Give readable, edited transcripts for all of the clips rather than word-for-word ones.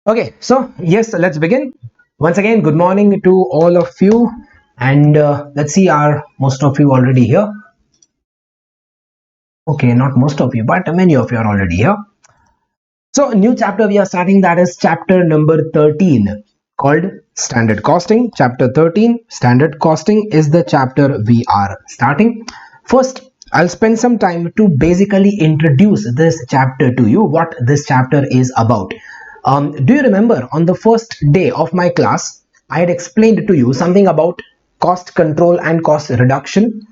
Okay, so yes, let's begin. Once again, good morning to all of you, and let's see, are most of you already here? Okay, not most of you, but many of you are already here. So, a new chapter we are starting, that is chapter number 13, called Standard Costing. Chapter 13, Standard Costing, is the chapter we are starting. First, I'll spend some time to basically introduce this chapter to you, what this chapter is about. Do you remember on the first day of my class, I had explained to you something about cost control and cost reduction?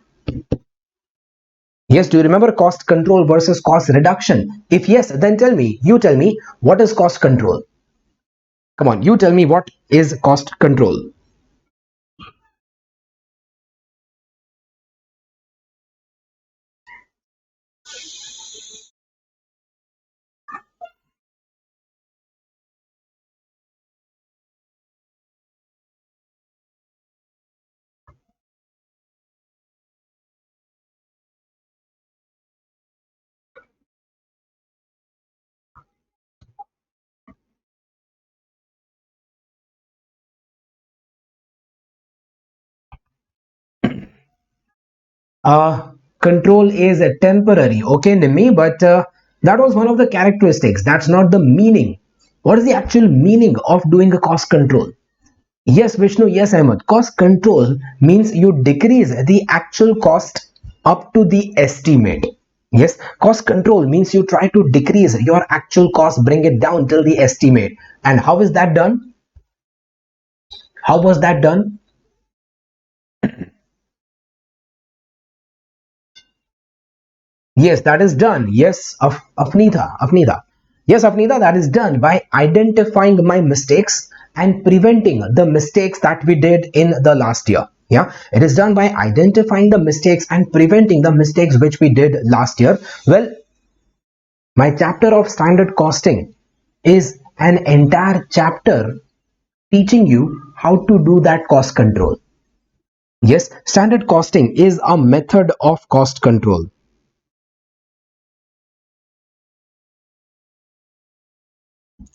Yes, do you remember cost control versus cost reduction? If yes, then you tell me, what is cost control? Come on, you tell me what is cost control. Control is a temporary, okay, Nimi, but that was one of the characteristics. That's not the meaning. What is the actual meaning of doing a cost control? Yes, Vishnu, yes, Ahmed. Cost control means you decrease the actual cost up to the estimate. Yes, cost control means you try to decrease your actual cost, bring it down till the estimate. And how is that done? How was that done? Yes, that is done. Yes, Afnita. Yes, Afnita, that is done by identifying my mistakes and preventing the mistakes that we did in the last year. Yeah, it is done by identifying the mistakes and preventing the mistakes which we did last year. Well, my chapter of standard costing is an entire chapter teaching you how to do that cost control. Yes, standard costing is a method of cost control.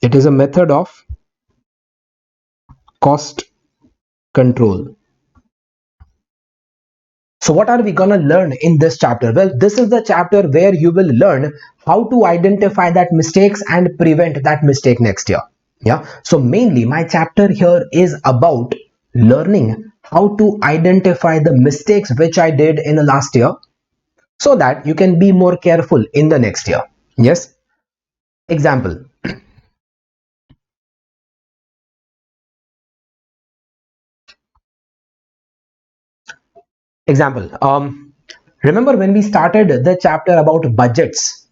It is a method of cost control. So what are we gonna learn in this chapter? Well, this is the chapter where you will learn how to identify that mistakes and prevent that mistake next year. Yeah. So mainly my chapter here is about learning how to identify the mistakes which I did in the last year so that you can be more careful in the next year. Yes. Example. Example. Remember when we started the chapter about budgets?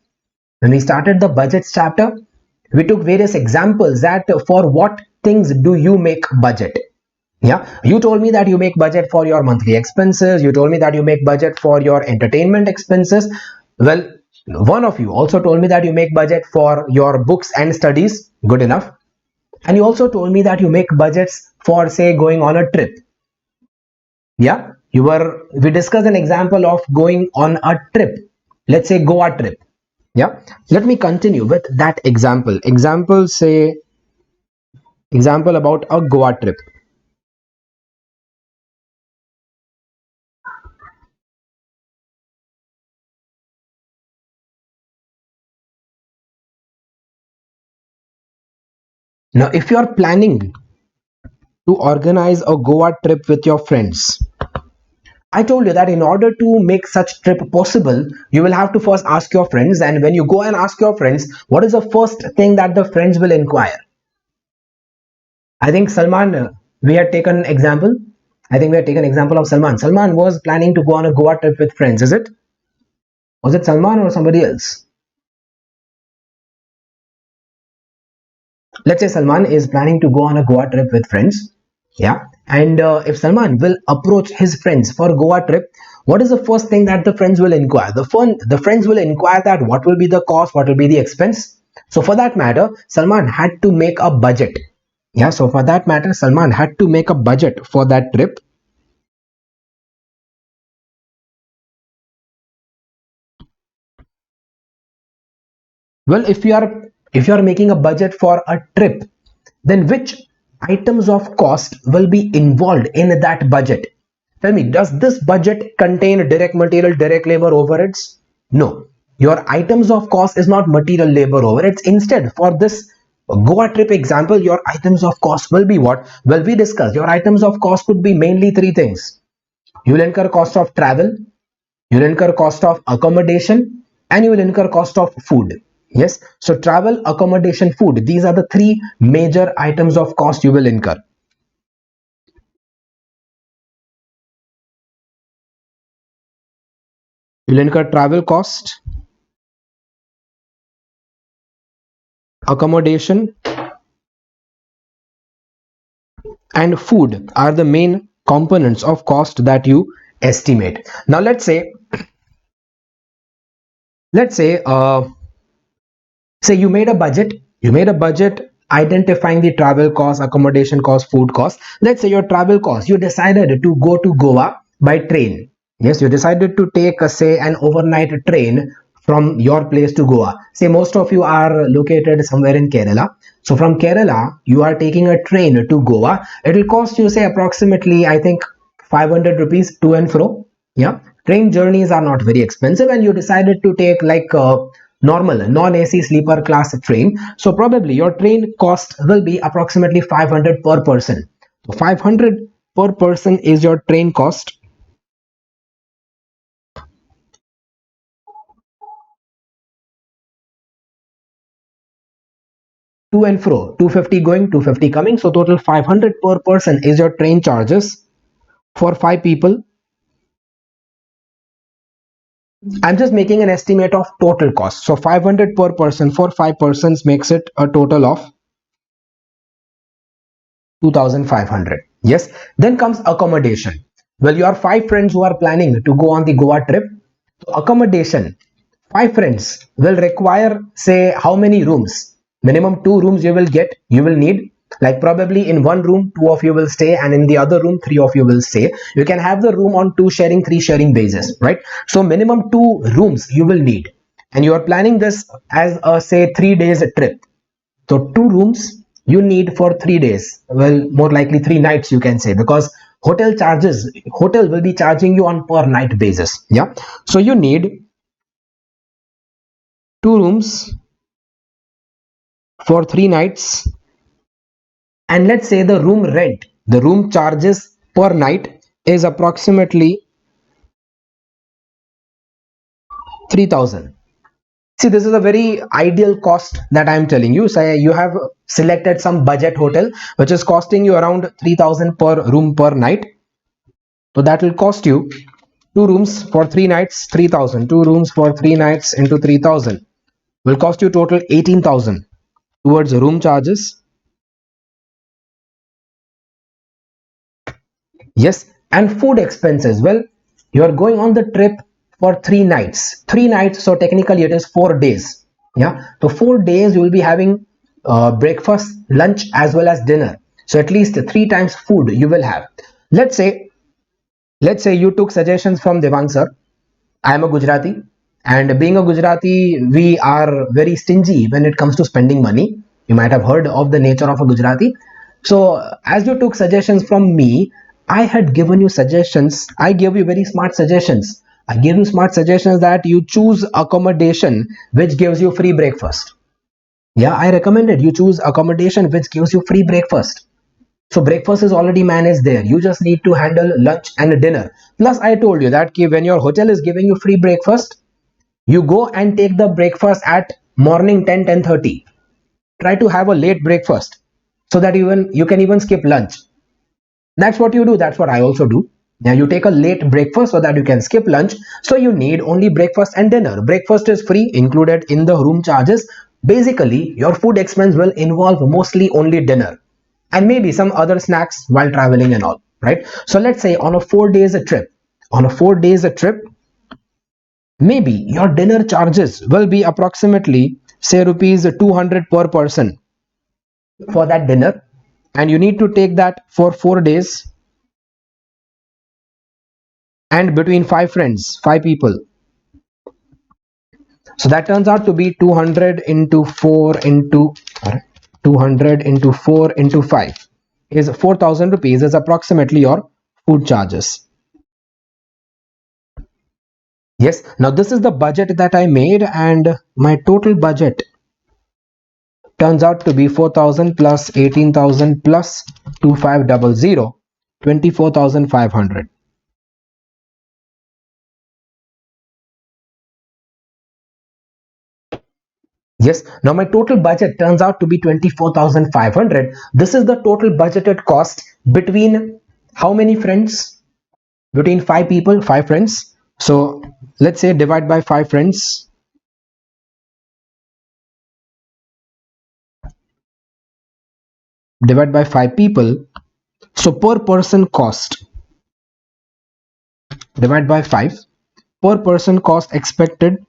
When we started the budgets chapter, we took various examples that for what things do you make budget. Yeah, you told me that you make budget for your monthly expenses, you told me that you make budget for your entertainment expenses. Well, one of you also told me that you make budget for your books and studies. Good enough. And you also told me that you make budgets for, say, going on a trip. Yeah, we discussed an example of going on a trip. Let's say Goa trip. Yeah, let me continue with that example about a Goa trip. Now if you are planning to organize a Goa trip with your friends, I told you that in order to make such trip possible, you will have to first ask your friends, and when you go and ask your friends, what is the first thing that the friends will inquire? I think Salman, we had taken example. I think we had taken example of Salman. Salman was planning to go on a Goa trip with friends. Is it? Was it Salman or somebody else? Let's say Salman is planning to go on a Goa trip with friends. Yeah. And if Salman will approach his friends for a Goa trip, what is the first thing that the friends will inquire? The friends will inquire that what will be the cost, what will be the expense. So for that matter, Salman had to make a budget. Yeah. So for that matter, Salman had to make a budget for that trip. Well, if you are making a budget for a trip, then which items of cost will be involved in that budget? Tell me, does this budget contain direct material, direct labor overheads? No. Your items of cost is not material labor overheads. Instead, for this Goa trip example, your items of cost will be what? Well, we discussed your items of cost could be mainly three things. You will incur cost of travel, you will incur cost of accommodation, and you will incur cost of food. Yes, so travel, accommodation, food, these are the three major items of cost you will incur. You will incur travel cost, accommodation, and food are the main components of cost that you estimate. Now let's say say you made a budget identifying the travel cost, accommodation cost, food cost. Let's say your travel cost, you decided to go to Goa by train. Yes, you decided to take say an overnight train from your place to Goa. Say most of you are located somewhere in Kerala, so from Kerala you are taking a train to Goa. It will cost you say approximately, I think, 500 rupees to and fro. Yeah, train journeys are not very expensive, and you decided to take like normal non-AC sleeper class train. So probably your train cost will be approximately 500 per person. So 500 per person is your train cost. To and fro, 250 going, 250 coming. So total 500 per person is your train charges for five people. I'm just making an estimate of total cost. So 500 per person for five persons makes it a total of 2500. Yes, then comes accommodation. Well, you are five friends who are planning to go on the Goa trip. So accommodation, five friends will require say how many rooms? Minimum two rooms you will need. Like probably in one room two of you will stay, and in the other room three of you will stay. You can have the room on two sharing, three sharing basis, right? So minimum two rooms you will need, and you are planning this as a say 3 days trip. So two rooms you need for 3 days. Well, more likely 3 nights you can say, because hotel will be charging you on per night basis. Yeah. So you need two rooms for 3 nights, and let's say the room charges per night is approximately 3000. See, this is a very ideal cost that I'm telling you. Say you have selected some budget hotel which is costing you around 3000 per room per night. So that will cost you two rooms for 3 nights, 3000. Two rooms for 3 nights into 3000 will cost you total 18,000 towards room charges. Yes, and food expenses. Well, you are going on the trip for 3 nights. 3 nights, so technically it is 4 days. Yeah, so 4 days you will be having breakfast, lunch, as well as dinner. So at least three times food you will have. Let's say, let's say you took suggestions from Devang sir. I am a Gujarati, and being a Gujarati, we are very stingy when it comes to spending money. You might have heard of the nature of a Gujarati. So, as you took suggestions from me, I had given you suggestions. I gave you very smart suggestions. I gave you smart suggestions that you choose accommodation which gives you free breakfast. Yeah, I recommended you choose accommodation which gives you free breakfast. So breakfast is already managed there. You just need to handle lunch and dinner. Plus, I told you that when your hotel is giving you free breakfast, you go and take the breakfast at morning 10:30. Try to have a late breakfast so that even you can even skip lunch. That's what you do. That's what I also do. Now you take a late breakfast so that you can skip lunch. So you need only breakfast and dinner. Breakfast is free, included in the room charges. Basically, your food expense will involve mostly only dinner and maybe some other snacks while traveling and all, right? So let's say on a 4 days a trip, maybe your dinner charges will be approximately say rupees 200 per person for that dinner, and you need to take that for 4 days and between five people. So that turns out to be 200 into 4 into 200 into 4 into 5 is 4,000 rupees is approximately your food charges. Yes, now this is the budget that I made, and my total budget turns out to be 4,000 plus 18,000 plus 2500, 24,500. Yes, now my total budget turns out to be 24,500. This is the total budgeted cost between how many friends? Between five people, five friends. So let's say divide by five friends, divide by five people. So per person cost, divide by five. Per person cost expected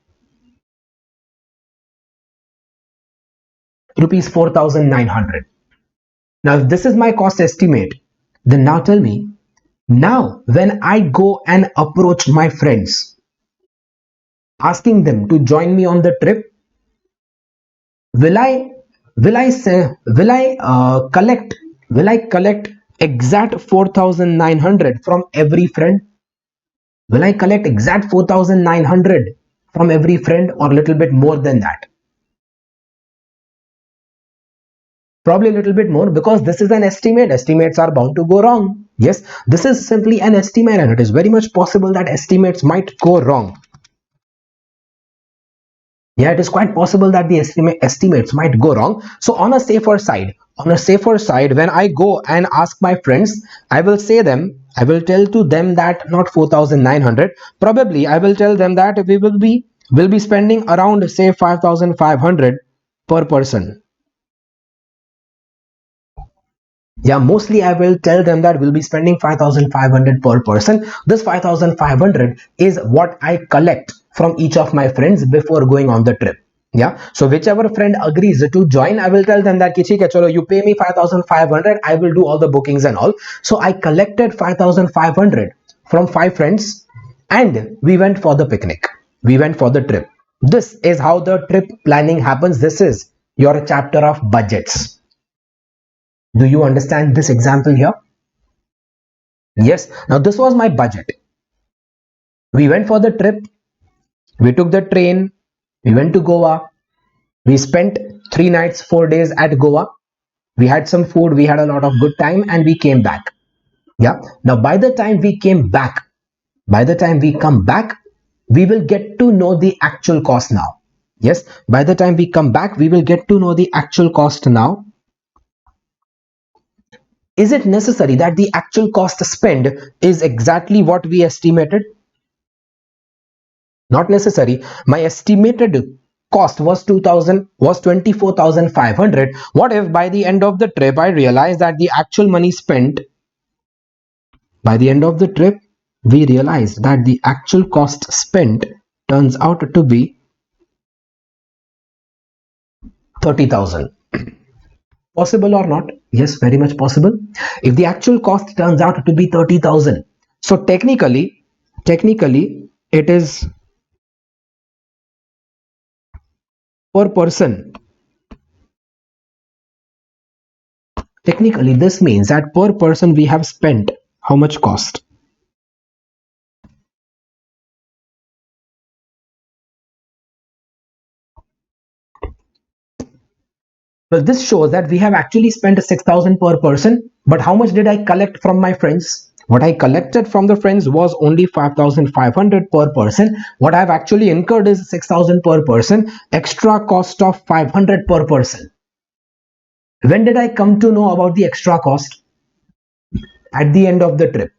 rupees 4,900. Now, if this is my cost estimate, then now tell me, now when I go and approach my friends, asking them to join me on the trip, will I collect exact 4,900 from every friend? Will I collect exact 4,900 from every friend, or a little bit more than that? Probably a little bit more, because this is an estimate. Estimates are bound to go wrong. Yes, this is simply an estimate, and it is very much possible that estimates might go wrong. Yeah, it is quite possible that the estimates might go wrong. So on a safer side, when I go and ask my friends, I will tell to them that not 4,900. Probably I will tell them that we will be spending around, say, 5,500 per person. Yeah, mostly I will tell them that we'll be spending 5,500 per person. This 5,500 is what I collect from each of my friends before going on the trip. Yeah, so whichever friend agrees to join, I will tell them that ki, "Theek hai, chalo, you pay me 5,500, I will do all the bookings and all." So I collected 5,500 from five friends, and we went for the picnic. We went for the trip. This is how the trip planning happens. This is your chapter of budgets. Do you understand this example here? Yes. Now this was my budget. We went for the trip. We took the train. We went to Goa. We spent 3 nights, 4 days at Goa. We had some food. We had a lot of good time, and we came back. Yeah. Now by the time we came back, by the time we come back, we will get to know the actual cost now. Yes. By the time we come back, we will get to know the actual cost now. Is it necessary that the actual cost spent is exactly what we estimated? Not necessary. My estimated cost was 24,500. What if by the end of the trip I realized that the actual money spent, by the end of the trip we realized that the actual cost spent turns out to be 30,000. Possible or not? Yes, very much possible. If the actual cost turns out to be 30,000, so technically it is per person. Technically, this means that per person we have spent how much cost? Well, this shows that we have actually spent 6,000 per person. But how much did I collect from my friends? What I collected from the friends was only 5,500 per person. What I've actually incurred is 6,000 per person, extra cost of 500 per person. When did I come to know about the extra cost? At the end of the trip.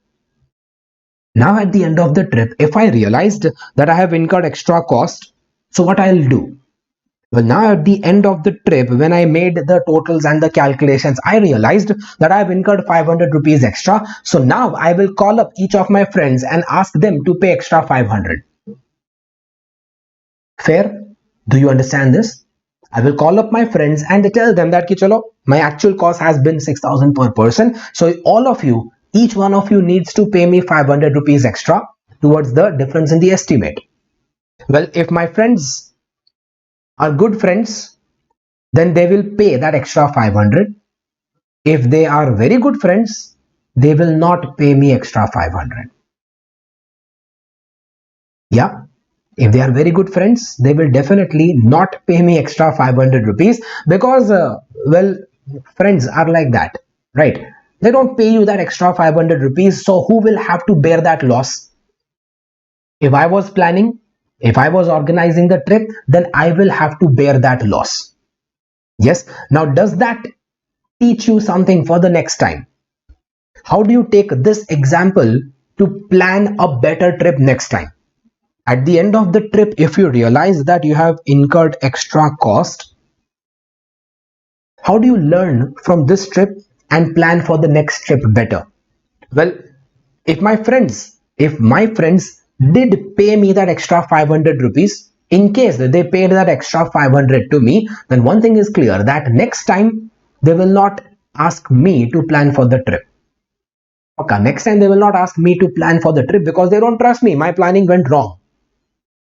Now, at the end of the trip, if I realized that I have incurred extra cost, so what I'll do? Well, now at the end of the trip, when I made the totals and the calculations, I realized that I've incurred 500 rupees extra. So now I will call up each of my friends and ask them to pay extra 500. Fair? Do you understand this? I will call up my friends and tell them that ki chalo, my actual cost has been 6,000 per person. So all of you, each one of you needs to pay me 500 rupees extra towards the difference in the estimate. Well, if my friends are good friends, then they will pay that extra 500. If they are very good friends, they will not pay me extra 500. Yeah, if they are very good friends, they will definitely not pay me extra 500 rupees because, well, friends are like that, right? They don't pay you that extra 500 rupees, so who will have to bear that loss? If I was planning, if I was organizing the trip, then I will have to bear that loss. Yes. Now, does that teach you something for the next time? How do you take this example to plan a better trip next time? At the end of the trip, if you realize that you have incurred extra cost, how do you learn from this trip and plan for the next trip better? Well, if my friends did pay me that extra 500 rupees, in case they paid that extra 500 to me, then one thing is clear, that next time they will not ask me to plan for the trip. Okay, next time they will not ask me to plan for the trip because they don't trust me, my planning went wrong.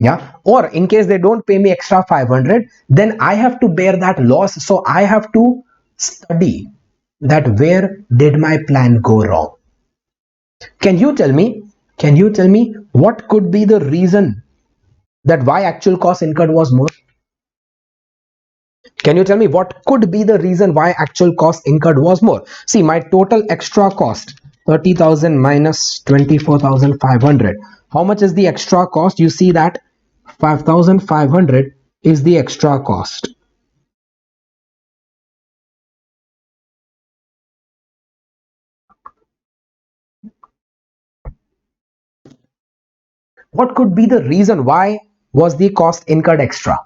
Yeah, or in case they don't pay me extra 500, then I have to bear that loss, so I have to study that where did my plan go wrong. Can you tell me what could be the reason that why actual cost incurred was more? Can you tell me what could be the reason why actual cost incurred was more? See, my total extra cost 30,000 minus 24,500. How much is the extra cost? You see that 5,500 is the extra cost. What could be the reason why was the cost incurred extra?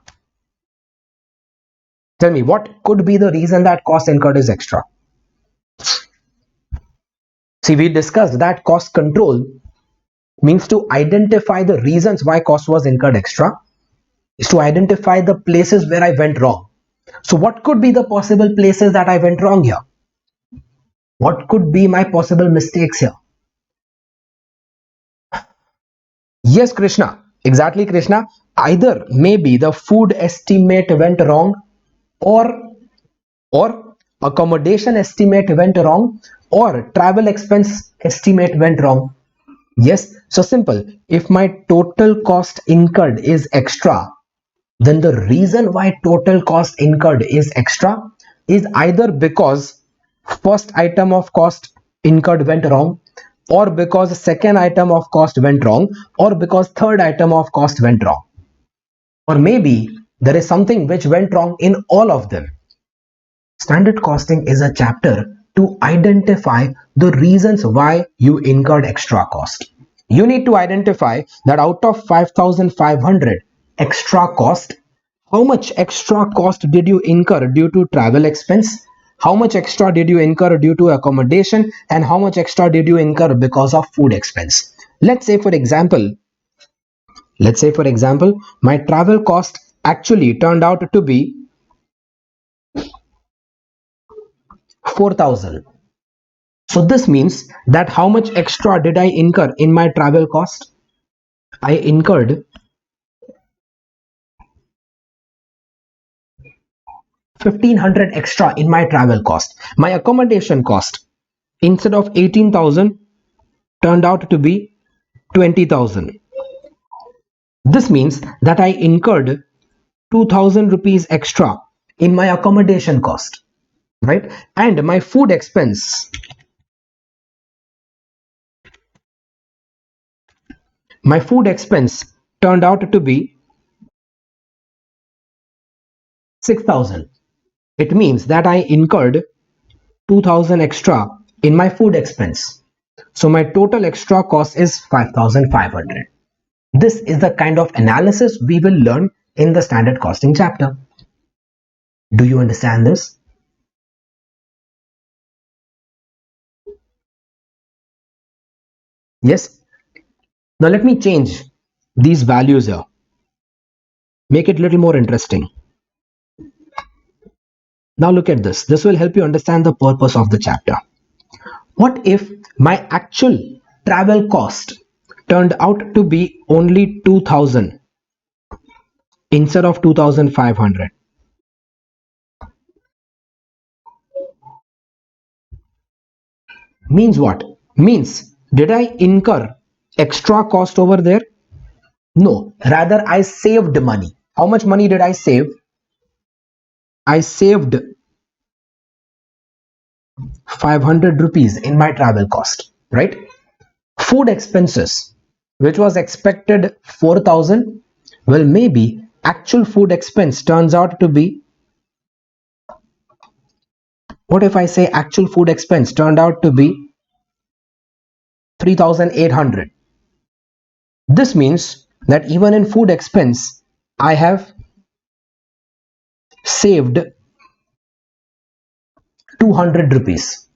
Tell me, what could be the reason that cost incurred is extra? See, we discussed that cost control means to identify the reasons why cost was incurred extra, is to identify the places where I went wrong. So what could be the possible places that I went wrong here? What could be my possible mistakes here? Yes, Krishna, exactly, Krishna. Either maybe the food estimate went wrong, or or accommodation estimate went wrong, or travel expense estimate went wrong. Yes, so simple. If my total cost incurred is extra, then the reason why total cost incurred is extra is either because first item of cost incurred went wrong, or because second item of cost went wrong, or because third item of cost went wrong, or maybe there is something which went wrong in all of them. Standard costing is a chapter to identify the reasons why you incurred extra cost. You need to identify that out of 5,500 extra cost, how much extra cost did you incur due to travel expense? How much extra did you incur due to accommodation? And how much extra did you incur because of food expense? Let's say for example, my travel cost actually turned out to be 4,000. So this means that how much extra did I incur in my travel cost? I incurred 1,500 extra in my travel cost. My accommodation cost, instead of 18,000, turned out to be 20,000. This means that I incurred 2,000 rupees extra in my accommodation cost, right? And my food expense turned out to be 6,000. It means that I incurred 2,000 extra in my food expense. So my total extra cost is 5,500. This is the kind of analysis we will learn in the standard costing chapter. Do you understand this? Yes. Now let me change these values here. Make it a little more interesting. Now look at this. This will help you understand the purpose of the chapter. What if my actual travel cost turned out to be only 2,000 instead of 2,500? Means what? Means did I incur extra cost over there? No, rather I saved money. How much money did I save? I saved 500 rupees in my travel cost, right? Food expenses, which was expected 4,000, well, maybe actual food expense turns out to be, what if I say actual food expense turned out to be 3,800? This means that even in food expense, I have saved 200 rupees.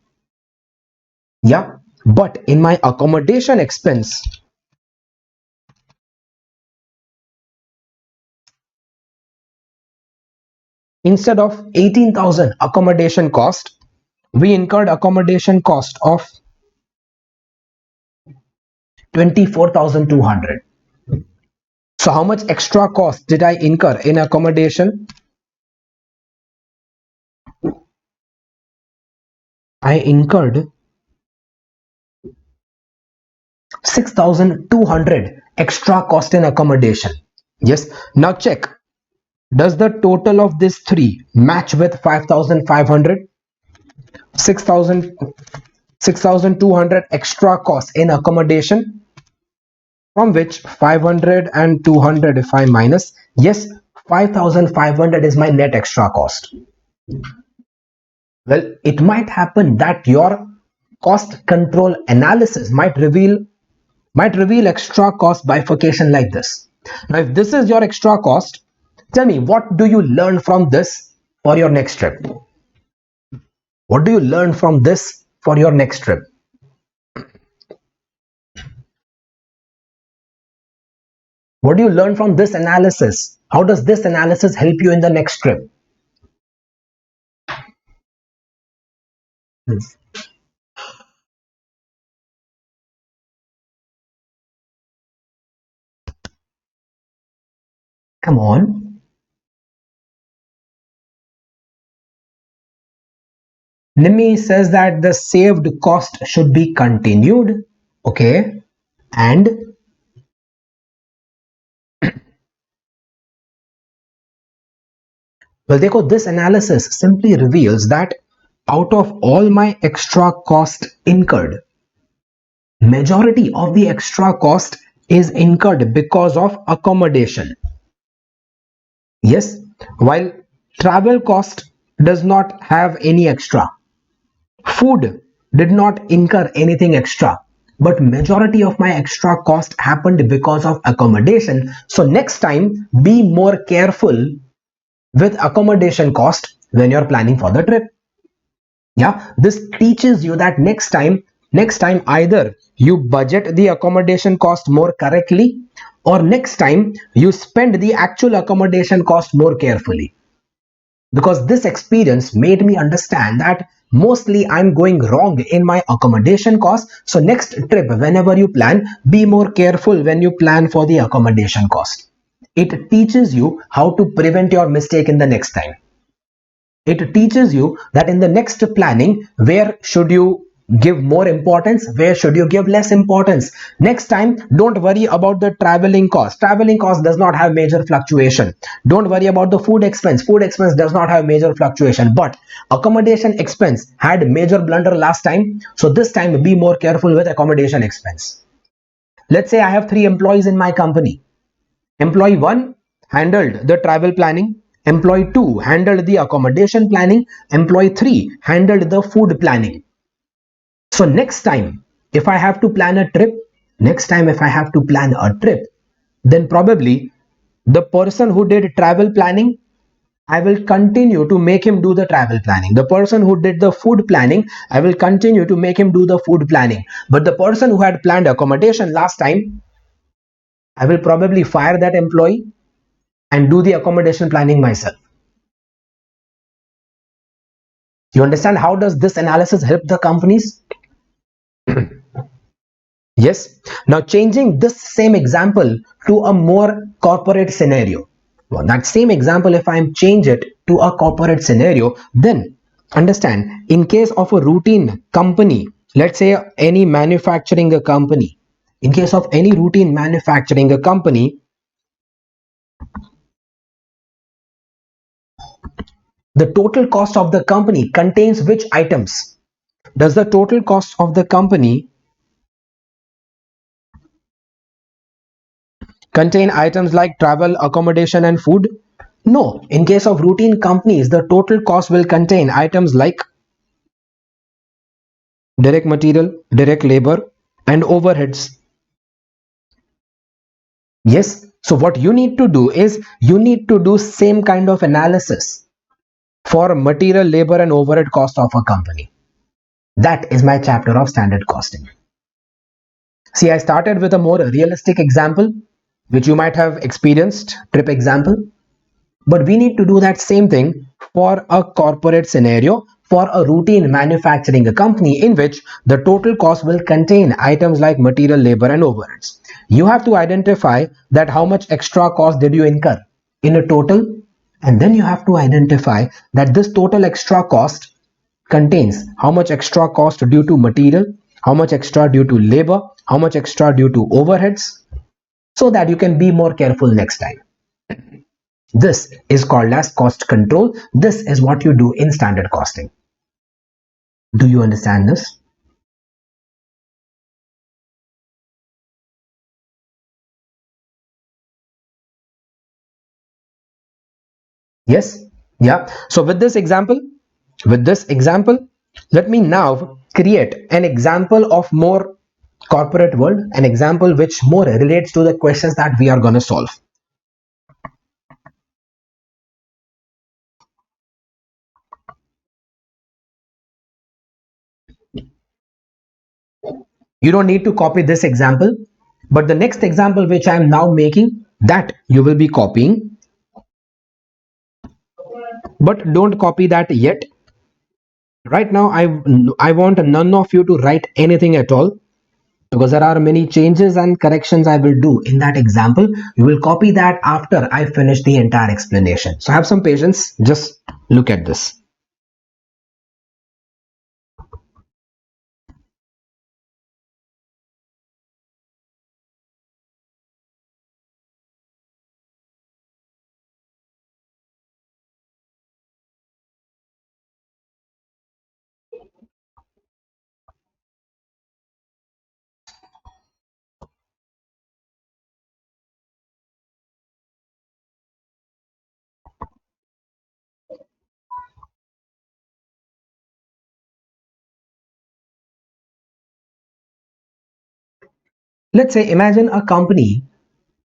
Yeah, but in my accommodation expense, instead of 18,000 accommodation cost, we incurred accommodation cost of 24,200. So how much extra cost did I incur in accommodation? I incurred 6,200 extra cost in accommodation. Yes, now check. Does the total of these three match with 5,500? 6,000, 6,200 extra cost in accommodation, from which 500 and 200 if I minus, yes, 5,500 is my net extra cost. Well, it might happen that your cost control analysis might reveal extra cost bifurcation like this. Now, if this is your extra cost, tell me, what do you learn from this for your next trip? What do you learn from this for your next trip? What do you learn from this analysis? How does this analysis help you in the next trip? Come on. Nimi says that the saved cost should be continued. Okay. And well, this analysis simply reveals that out of all my extra cost incurred, majority of the extra cost is incurred because of accommodation. Yes, while travel cost does not have any extra. Food did not incur anything extra, but majority of my extra cost happened because of accommodation. So next time, be more careful with accommodation cost when you're planning for the trip. Yeah, this teaches you that next time either you budget the accommodation cost more correctly, or next time you spend the actual accommodation cost more carefully. Because this experience made me understand that mostly I'm going wrong in my accommodation cost. So next trip, whenever you plan, be more careful when you plan for the accommodation cost. It teaches you how to prevent your mistake in the next time. It teaches you that in the next planning, where should you give more importance, where should you give less importance. Next time, don't worry about the traveling cost. Traveling cost does not have major fluctuation. Don't worry about the food expense. Food expense does not have major fluctuation, but accommodation expense had major blunder last time. So this time, be more careful with accommodation expense. Let's say I have 3 employees in my company. Employee 1 handled the travel planning, employee 2 handled the accommodation planning, employee 3 handled the food planning. So next time, if I have to plan a trip, then probably the person who did travel planning, I will continue to make him do the travel planning. The person who did the food planning, I will continue to make him do the food planning. But the person who had planned accommodation last time, I will probably fire that employee and do the accommodation planning myself. You understand how does this analysis help the companies? Yes. Now changing this same example to a more corporate scenario. Well, that same example, if I change it to a corporate scenario, then understand, in case of a routine company let's say any manufacturing a company, in case of any routine manufacturing a company, the total cost of the company contains which items? Does the total cost of the company contain items like travel, accommodation, and food? No. In case of routine companies, the total cost will contain items like direct material, direct labor, and overheads. Yes. So what you need to do is you need to do same kind of analysis for material, labor, and overhead cost of a company. That is my chapter of standard costing. See, I started with a more realistic example, which you might have experienced, trip example. But we need to do that same thing for a corporate scenario, for a routine manufacturing company in which the total cost will contain items like material, labor, and overheads. You have to identify that how much extra cost did you incur in a total, and then you have to identify that this total extra cost contains how much extra cost due to material, how much extra due to labor, how much extra due to overheads, so that you can be more careful next time. This is called as cost control. This is what you do in standard costing. Do you understand this? Yes? Yeah. So with this example, let me now create an example of more corporate world, an example which more relates to the questions that we are going to solve. You don't need to copy this example, but the next example which I am now making, that you will be copying, but don't copy that yet. Right now, I want none of you to write anything at all, because there are many changes and corrections I will do in that example. You will copy that after I finish the entire explanation. So have some patience. Just look at this. Let's say imagine a company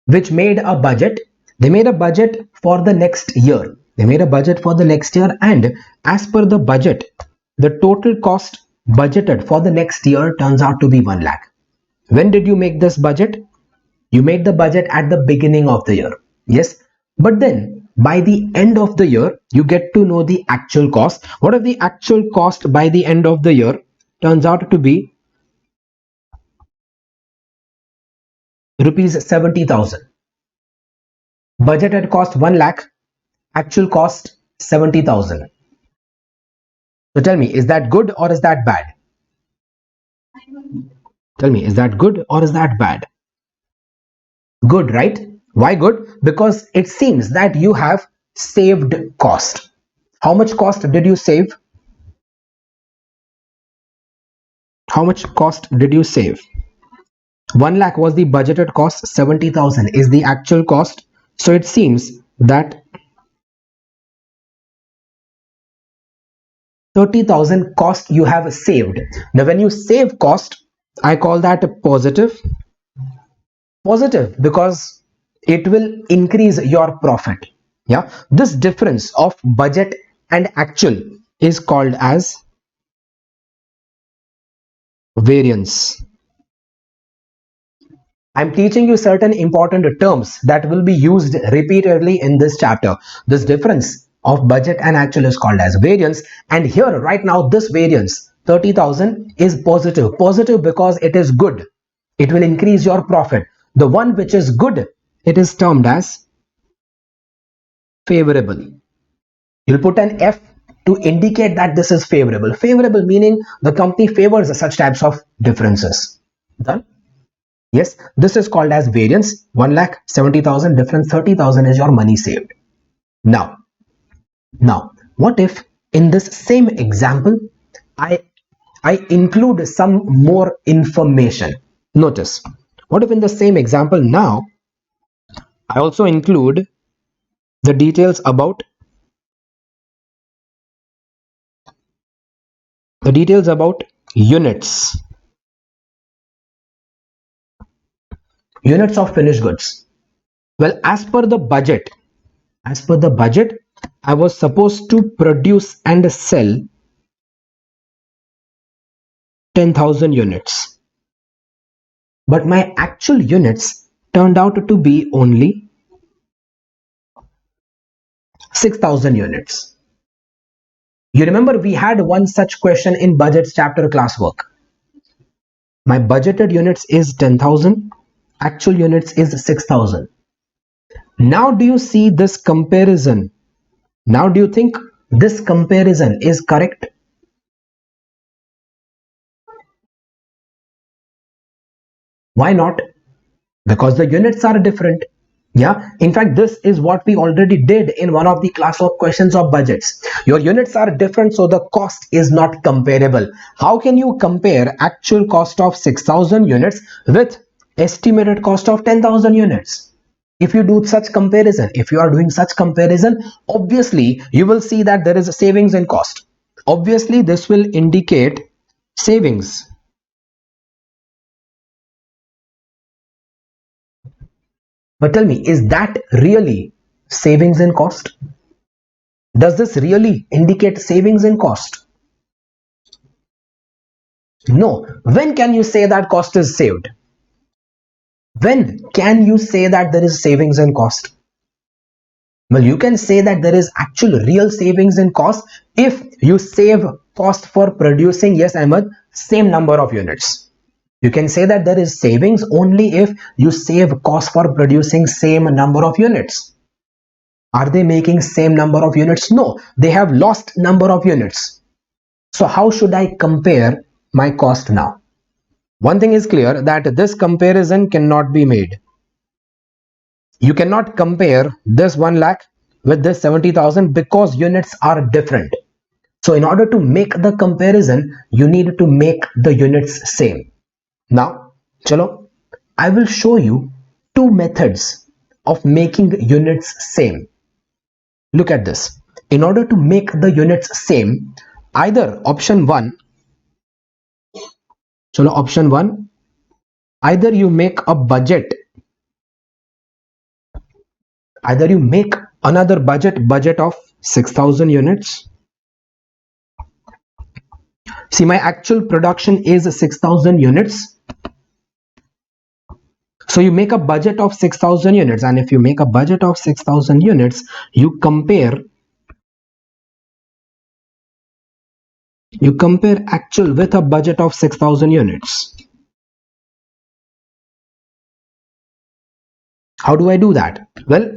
which made a budget. They made a budget for the next year. They made a budget for the next year, and as per the budget, the total cost budgeted for the next year turns out to be 1 lakh. When did you make this budget? You made the budget at the beginning of the year. Yes. But then by the end of the year, you get to know the actual cost. What if the actual cost by the end of the year turns out to be rupees 70,000? Budgeted cost 1 lakh, actual cost 70,000. So tell me, is that good or is that bad? Tell me, is that good or is that bad? Good, right? Why good? Because it seems that you have saved cost. How much cost did you save? How much cost did you save? 1 lakh was the budgeted cost, 70,000 is the actual cost. So it seems that 30,000 cost you have saved. Now, when you save cost, I call that a positive. Positive because it will increase your profit. Yeah, this difference of budget and actual is called as variance. I'm teaching you certain important terms that will be used repeatedly in this chapter. This difference of budget and actual is called as variance. And here, right now, this variance, 30,000, is positive. Positive because it is good. It will increase your profit. The one which is good, it is termed as favorable. You'll put an F to indicate that this is favorable. Favorable meaning the company favors such types of differences. Done? Yes, this is called as variance. 1,70,000 difference 30,000 is your money saved. Now, what if in this same example I include some more information? Notice, what if in the same example now I also include the details about units, units of finished goods. Well, as per the budget, I was supposed to produce and sell 10,000 units, but my actual units turned out to be only 6,000 units. You remember we had one such question in budgets chapter classwork. My budgeted units is 10,000, actual units is 6,000. Now do you see this comparison? Now do you think this comparison is correct? Why not? Because the units are different. Yeah, in fact, this is what we already did in one of the classwork questions of budgets. Your units are different, so the cost is not comparable. How can you compare actual cost of 6,000 units with estimated cost of 10,000 units? If you do such comparison, if you are doing such comparison, obviously you will see that there is a savings in cost. Obviously, this will indicate savings. But tell me, is that really savings in cost? Does this really indicate savings in cost? No. When can you say that cost is saved? When can you say that there is savings in cost? Well, you can say that there is actual real savings in cost if you save cost for producing, yes, Ahmed, same number of units. You can say that there is savings only if you save cost for producing same number of units. Are they making same number of units? No, they have lost number of units. So how should I compare my cost now? One thing is clear, that this comparison cannot be made. You cannot compare this 1 lakh with this 70,000 because units are different. So in order to make the comparison, you need to make the units same. Now, chalo, I will show you two methods of making units same. Look at this. In order to make the units same, either option 1, option 1, either you make a budget, either you make another budget of 6,000 units. See, my actual production is 6,000 units. So you make a budget of 6,000 units, and if you make a budget of 6,000 units, you compare actual with a budget of 6,000 units. How do I do that? Well,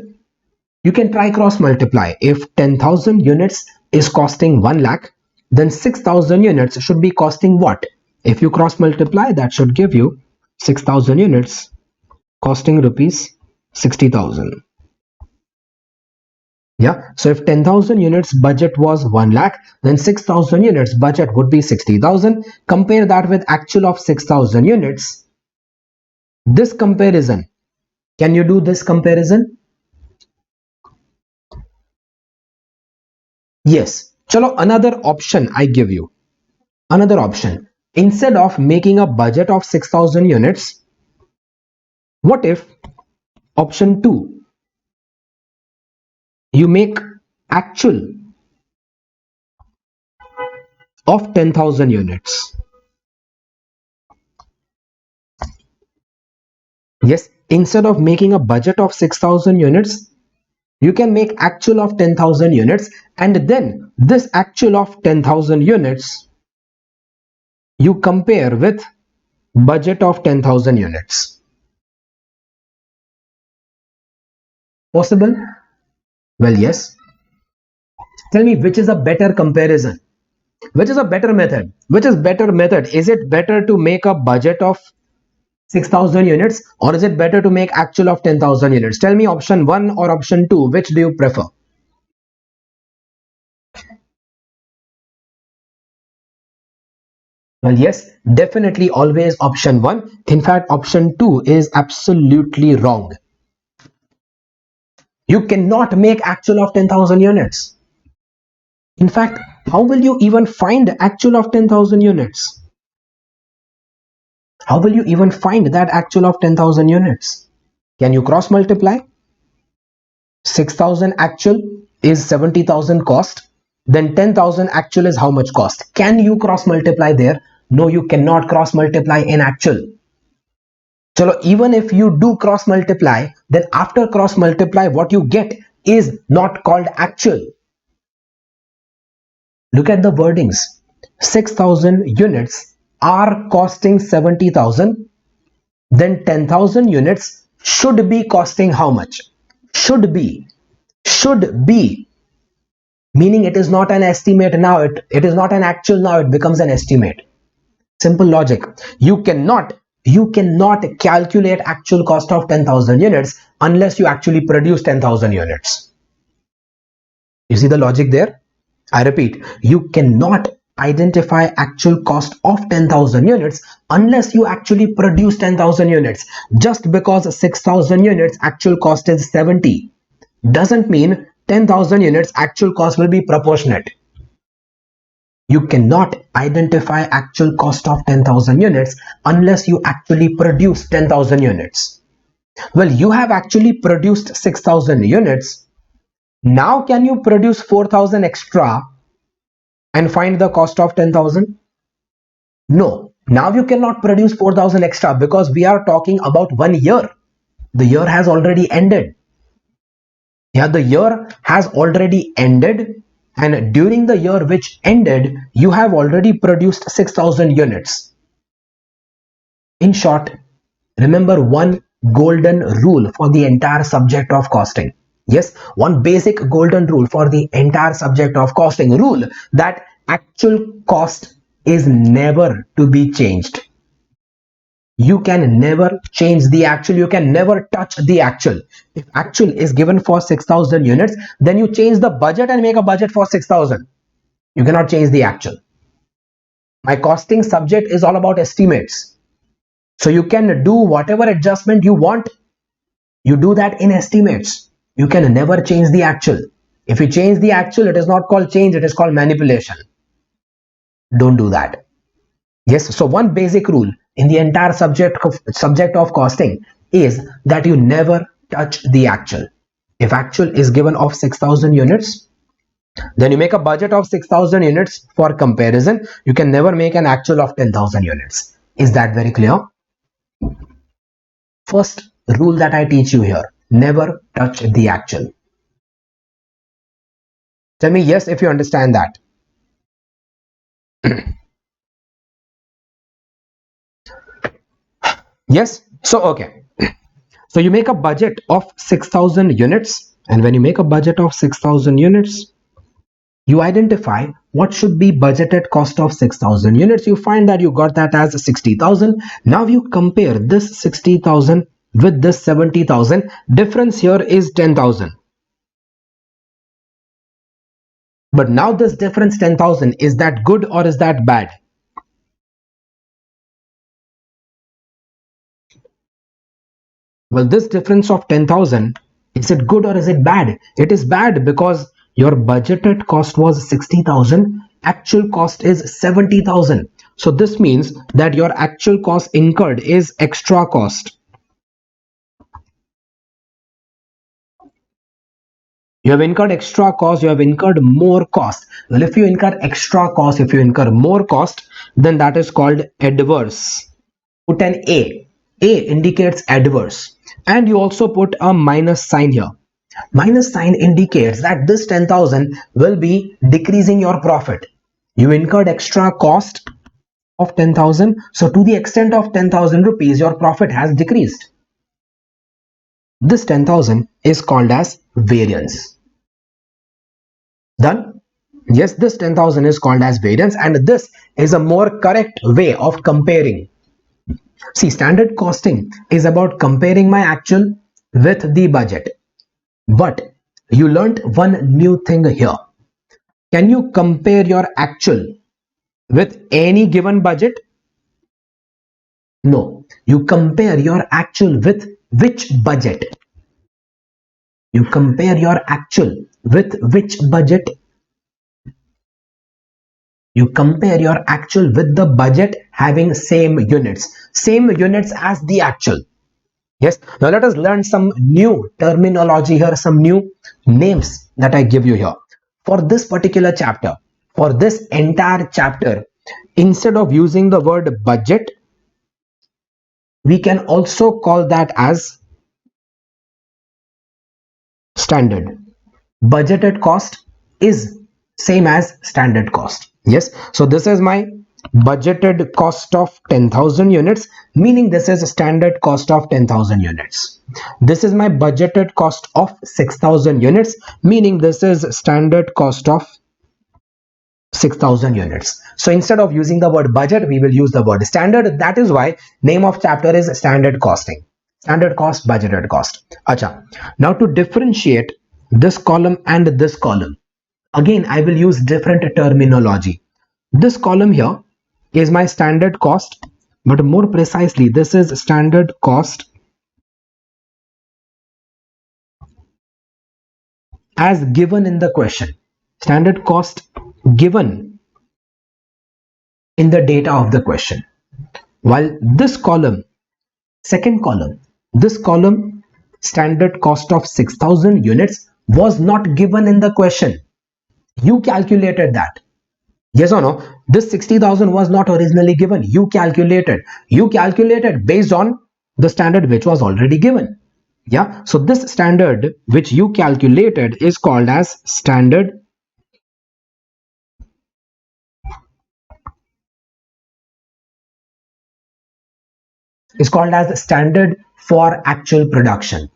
you can try cross multiply. If 10,000 units is costing 1 lakh, then 6,000 units should be costing what? If you cross multiply, that should give you 6,000 units costing rupees 60,000. Yeah, so if 10,000 units budget was 1 lakh, then 6,000 units budget would be 60,000. Compare that with actual of 6,000 units. This comparison, can you do this comparison? Yes. Chalo, another option I give you. Another option. Instead of making a budget of 6,000 units, what if option 2, you make actual of 10,000 units? Yes, instead of making a budget of 6,000 units, you can make actual of 10,000 units, and then this actual of 10,000 units you compare with budget of 10,000 units. Possible? Well, yes. Tell me which is a better comparison. Which is a better method? Which is better method? Is it better to make a budget of 6,000 units, or is it better to make actual of 10,000 units? Tell me option 1 or option 2. Which do you prefer? Well, yes, definitely always option 1. In fact, option 2 is absolutely wrong. You cannot make actual of 10,000 units. In fact, how will you even find actual of 10,000 units? How will you even find that actual of 10,000 units? Can you cross multiply? 6,000 actual is 70,000 cost. Then 10,000 actual is how much cost? Can you cross multiply there? No, you cannot cross multiply in actual. So even if you do cross multiply, then after cross multiply, what you get is not called actual. Look at the wordings. 6,000 units are costing 70,000. Then 10,000 units should be costing how much? Should be. Should be. Meaning it is not an estimate now. It is not an actual now. It becomes an estimate. Simple logic. You cannot calculate actual cost of 10,000 units unless you actually produce 10,000 units. You see the logic there? I repeat, you cannot identify actual cost of 10,000 units unless you actually produce 10,000 units. Just because 6,000 units actual cost is 70 doesn't mean 10,000 units actual cost will be proportionate. You cannot identify actual cost of 10,000 units unless you actually produce 10,000 units. Well, you have actually produced 6,000 units. Now can you produce 4,000 extra and find the cost of 10,000? No. Now you cannot produce 4,000 extra because we are talking about 1 year. The year has already ended. Yeah, the year has already ended, and during the year which ended, you have already produced 6,000 units. In short, remember one golden rule for the entire subject of costing. Yes, one basic golden rule for the entire subject of costing. Rule that actual cost is never to be changed. You can never change the actual. You can never touch the actual. If actual is given for 6,000 units, then you change the budget and make a budget for 6,000. You cannot change the actual. My costing subject is all about estimates. So you can do whatever adjustment you want. You do that in estimates. You can never change the actual. If you change the actual, it is not called change, it is called manipulation. Don't do that. Yes, so one basic rule in the entire subject of costing is that you never touch the actual. If actual is given of 6,000 units, then you make a budget of 6,000 units for comparison. You can never make an actual of 10,000 units. Is that very clear? First rule that I teach you here, never touch the actual. Tell me yes if you understand that. Yes, so okay. So you make a budget of 6,000 units, and when you make a budget of 6,000 units, you identify what should be budgeted cost of 6,000 units. You find that you got that as 60,000. Now you compare this 60,000 with this 70,000. Difference here is 10,000. But now this difference 10,000, is that good or is that bad? Well, this difference of 10,000, is it good or is it bad? It is bad because your budgeted cost was 60,000, actual cost is 70,000. So this means that your actual cost incurred is extra cost. You have incurred extra cost, you have incurred more cost. Well, if you incur extra cost, if you incur more cost, then that is called adverse. Put an A. A indicates adverse. And you also put a minus sign here. Minus sign indicates that this 10,000 will be decreasing your profit. You incurred extra cost of 10,000. So to the extent of 10,000 rupees, your profit has decreased. This 10,000 is called as variance. Done? Yes, this 10,000 is called as variance, and this is a more correct way of comparing. See, standard costing is about comparing my actual with the budget. But you learnt one new thing here. Can you compare your actual with any given budget? No. You compare your actual with which budget? You compare your actual with which budget? You compare your actual with the budget having same units as the actual. Yes, now let us learn some new terminology here, some new names that I give you here. For this particular chapter, for this entire chapter, instead of using the word budget, we can also call that as standard. Budgeted cost is same as standard cost. Yes, so this is my budgeted cost of 10,000 units, meaning this is a standard cost of 10,000 units. This is my budgeted cost of 6,000 units, meaning this is standard cost of 6,000 units. So instead of using the word budget, we will use the word standard. That is why name of chapter is standard costing. Standard cost, budgeted cost. Acha. Now to differentiate this column and this column, again I will use different terminology. This column here is my standard cost, but more precisely this is standard cost as given in the question. Standard cost given in the data of the question. While this column, second column, this column, standard cost of 6,000 units was not given in the question. You calculated that. Yes or no? This 60,000 was not originally given. You calculated. You calculated based on the standard which was already given. Yeah. So this standard which you calculated is called as standard for actual production.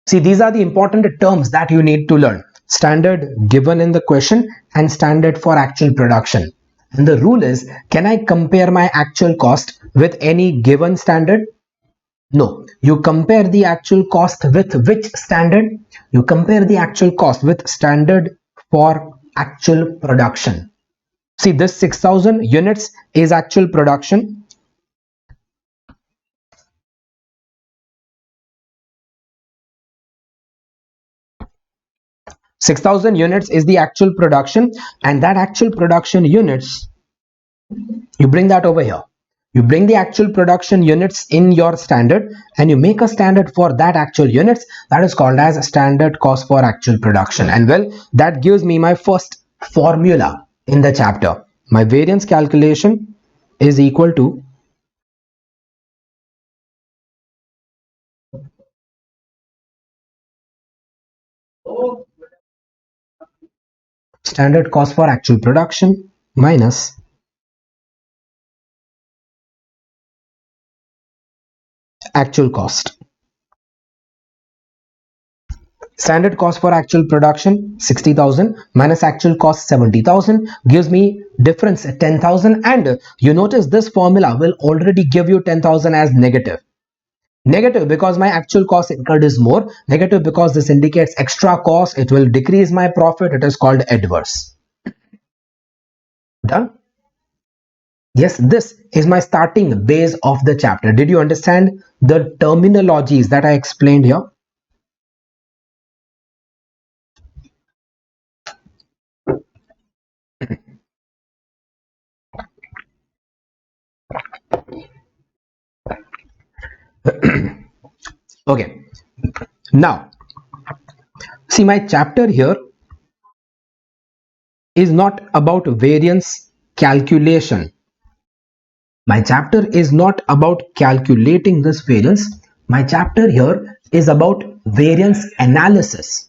See, these are the important terms that you need to learn. Standard given in the question and standard for actual production. And the rule is, can I compare my actual cost with any given standard? No. You compare the actual cost with which standard? You compare the actual cost with standard for actual production. See, this 6,000 units is actual production. 6,000 units is the actual production, and that actual production units, you bring that over here. You bring the actual production units in your standard and you make a standard for that actual units. That is called as standard cost for actual production. And well, that gives me my first formula in the chapter. My variance calculation is equal to standard cost for actual production minus actual cost. Standard cost for actual production 60,000 minus actual cost 70,000 gives me difference 10,000, and you notice this formula will already give you 10,000 as negative. Negative because my actual cost incurred is more. Negative because this indicates extra cost. It will decrease my profit. It is called adverse. Done? Yes, this is my starting base of the chapter. Did you understand the terminologies that I explained here? Okay. Now, see, my chapter here is not about variance calculation. My chapter is not about calculating this variance. My chapter here is about variance analysis.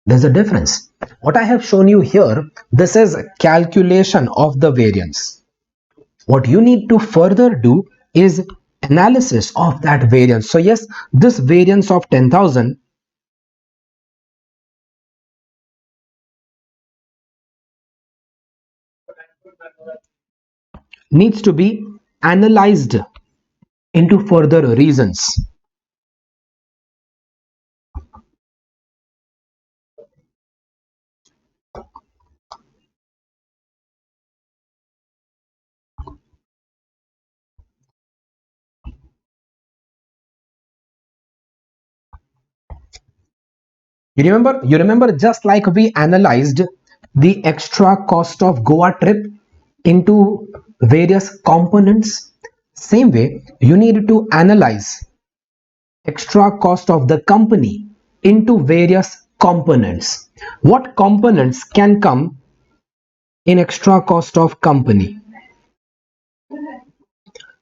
There's a difference. What I have shown you here, this is calculation of the variance. What you need to further do is analysis of that variance. So yes, this variance of 10,000 needs to be analyzed into further reasons. You remember just like we analyzed the extra cost of Goa trip into various components, same way you need to analyze extra cost of the company into various components. What components can come in extra cost of company?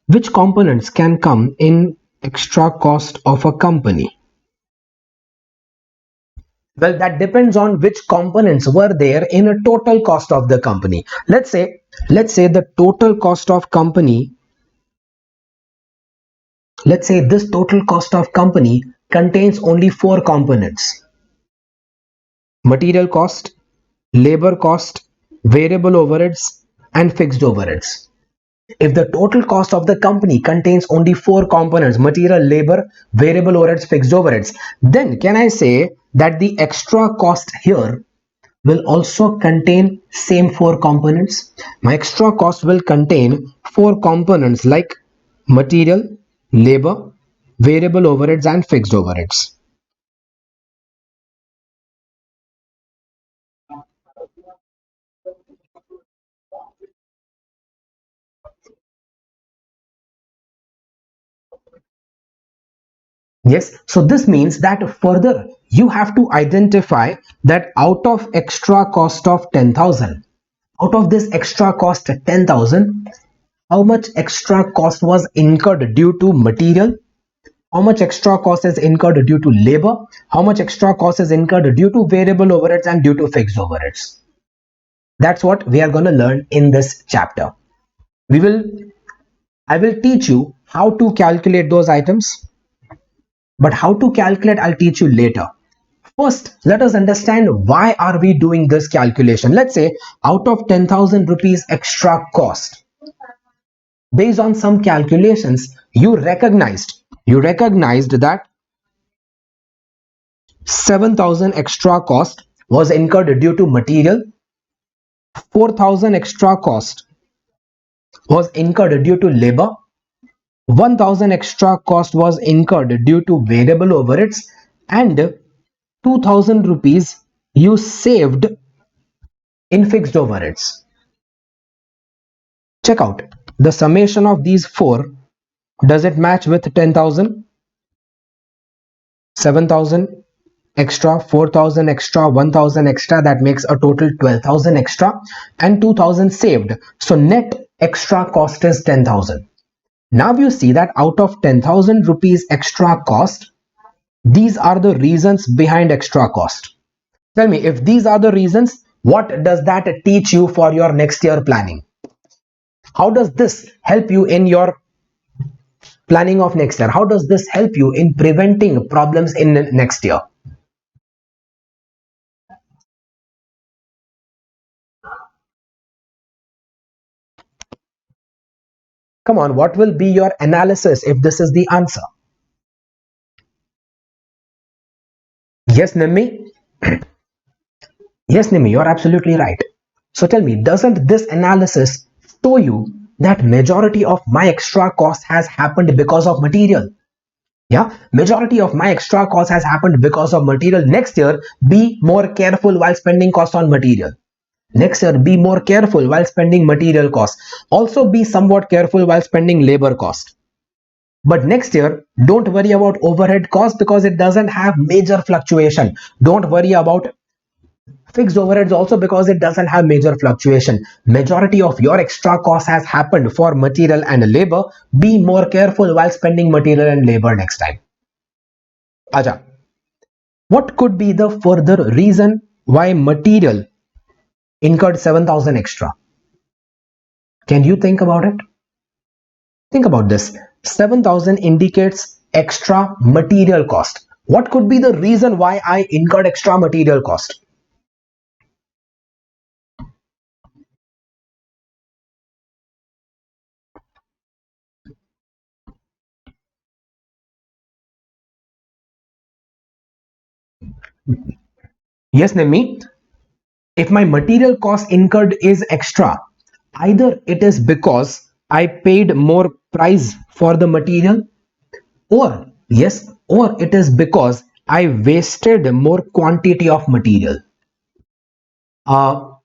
Which components can come in extra cost of a company? Well, that depends on which components were there in a total cost of the company. Let's say the total cost of company, let's say this total cost of company contains only four components: material cost, labor cost, variable overheads, and fixed overheads. If the total cost of the company contains only four components: material, labor, variable overheads, fixed overheads, then can I say that the extra cost here will also contain same four components? My extra cost will contain four components like material, labor, variable overheads, and fixed overheads. Yes, so this means that further you have to identify that out of extra cost of 10,000, out of this extra cost 10,000, how much extra cost was incurred due to material, how much extra cost is incurred due to labor, how much extra cost is incurred due to variable overheads and due to fixed overheads. That's what we are going to learn in this chapter. We will I will teach you how to calculate those items, but how to calculate I'll teach you later. First, let us understand why are we doing this calculation. Let's say out of 10,000 rupees extra cost, based on some calculations, you recognized that 7,000 extra cost was incurred due to material, 4,000 extra cost was incurred due to labor, 1,000 extra cost was incurred due to variable overheads, and 2,000 rupees you saved in fixed overheads. Check out the summation of these four. Does it match with 10,000? 7,000 extra, 4,000 extra, 1,000 extra, that makes a total 12,000 extra, and 2,000 saved. So net extra cost is 10,000. Now you see that out of 10,000 rupees extra cost, these are the reasons behind extra cost. Tell me, if these are the reasons, what does that teach you for your next year planning? How does this help you in your planning of next year? How does this help you in preventing problems in next year? Come on, what will be your analysis if this is the answer? Yes, Nimmi? Yes, Nimmi, you're absolutely right. So tell me, doesn't this analysis show you that majority of my extra cost has happened because of material? Yeah, majority of my extra cost has happened because of material. Next year, be more careful while spending cost on material. Next year, be more careful while spending material cost. Also, be somewhat careful while spending labor cost. But next year, don't worry about overhead cost because it doesn't have major fluctuation. Don't worry about fixed overheads also because it doesn't have major fluctuation. Majority of your extra cost has happened for material and labor. Be more careful while spending material and labor next time. Aja, what could be the further reason why material incurred 7,000 extra? Can you think about it? Think about this. 7,000 indicates extra material cost. What could be the reason why I incurred extra material cost? Yes, Nemi. If my material cost incurred is extra, either it is because I paid more price for the material, or yes, or it is because I wasted more quantity of material. Uh,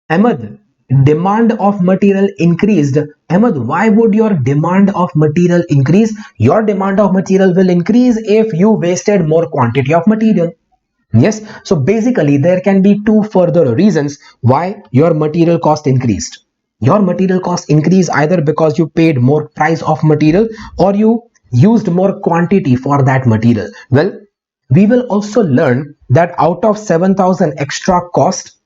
Ahmed, demand of material increased. Ahmed, why would your demand of material increase? Your demand of material will increase if you wasted more quantity of material. Yes, so basically there can be two further reasons why your material cost increased. Your material cost increased either because you paid more price of material or you used more quantity for that material. Well, we will also learn that out of 7,000 extra cost,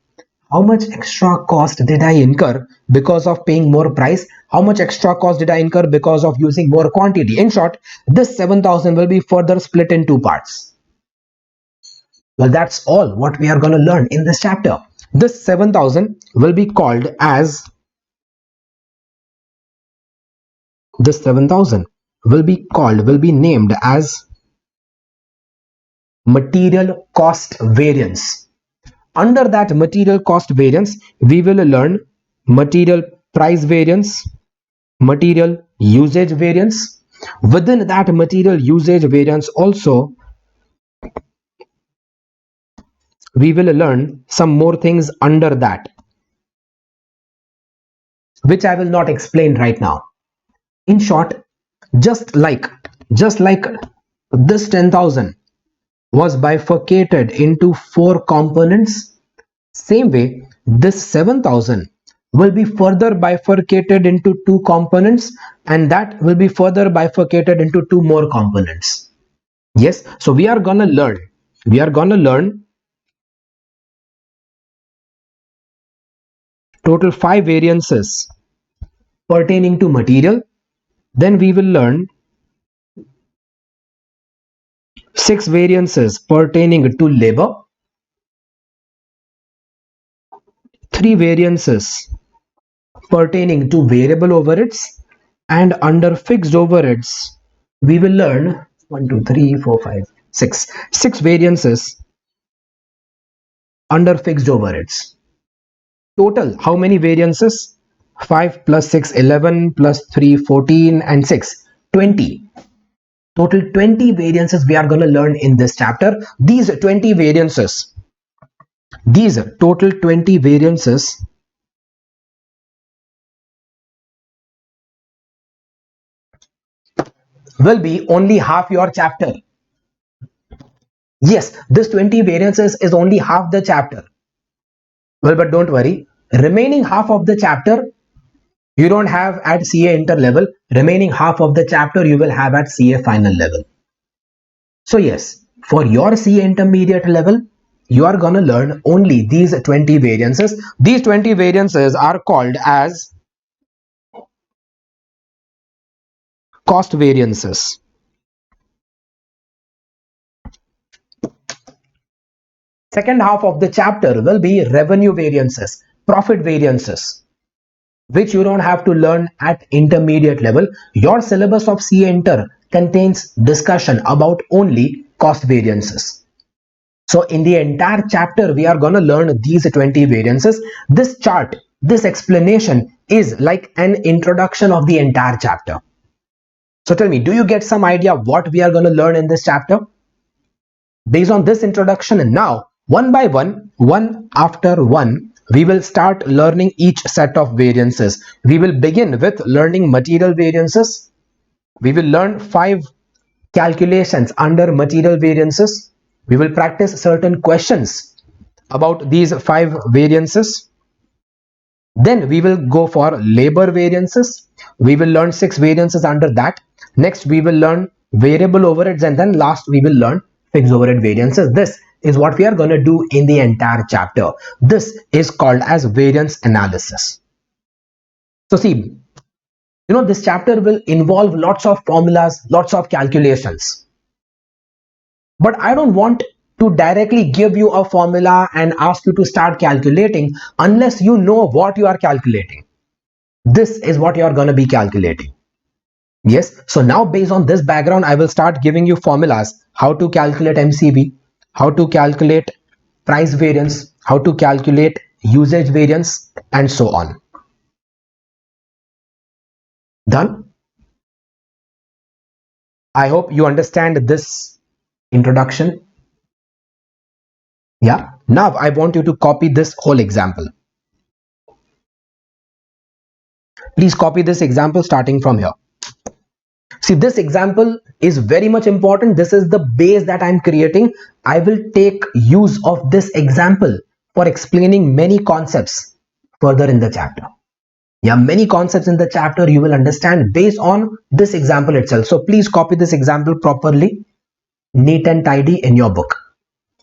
how much extra cost did I incur because of paying more price? How much extra cost did I incur because of using more quantity? In short, this 7,000 will be further split in two parts. Well, that's all what we are going to learn in this chapter. This 7,000 will be called as, this 7,000 will be named as material cost variance. Under that material cost variance, we will learn material price variance, material usage variance. Within that material usage variance also, we will learn some more things under that, which I will not explain right now. In short, just like just like this 10,000 was bifurcated into four components, same way this 7,000 will be further bifurcated into two components, and that will be further bifurcated into two more components. Yes, so we are gonna learn total five variances pertaining to material. Then we will learn six variances pertaining to labor, three variances pertaining to variable overheads, and under fixed overheads we will learn 1 2 3 4 5 6 variances under fixed overheads. Total how many variances? 5 plus 6 11 plus 3 14 and 6 20. Total 20 variances we are going to learn in this chapter. These total 20 variances will be only half your chapter. Yes, this 20 variances is only half the chapter. Well, but don't worry. Remaining half of the chapter you don't have at CA inter level. Remaining half of the chapter you will have at CA final level. So yes, for your CA intermediate level, you are gonna learn only these 20 variances. These 20 variances are called as cost variances. Second half of the chapter will be revenue variances, profit variances, which you don't have to learn at intermediate level. Your syllabus of CA Inter contains discussion about only cost variances. So in the entire chapter, we are going to learn these 20 variances. This chart, this explanation is like an introduction of the entire chapter. So tell me, do you get some idea what we are going to learn in this chapter? Based on this introduction, and now one by one after one, we will start learning each set of variances. We will begin with learning material variances. We will learn five calculations under material variances. We will practice certain questions about these five variances. Then we will go for labor variances. We will learn six variances under that. Next, we will learn variable overheads, and then last we will learn fixed overhead variances. This is what we are going to do in the entire chapter. This is called as variance analysis. So see, This chapter will involve lots of formulas, lots of calculations. But I don't want to directly give you a formula and ask you to start calculating unless you know what you are calculating. This is what you are going to be calculating. Yes, so now based on this background, I will start giving you formulas, how to calculate MCV, how to calculate price variance, how to calculate usage variance, and so on. Done? I hope you understand this introduction. Yeah. Now I want you to copy this whole example. Please copy this example starting from here. See, this example is very much important. This is the base that I'm creating. I will take use of this example for explaining many concepts further in the chapter. Yeah, many concepts in the chapter you will understand based on this example itself. So please copy this example properly, neat and tidy in your book.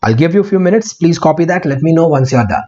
I'll give you a few minutes. Please copy that. Let me know once you're done.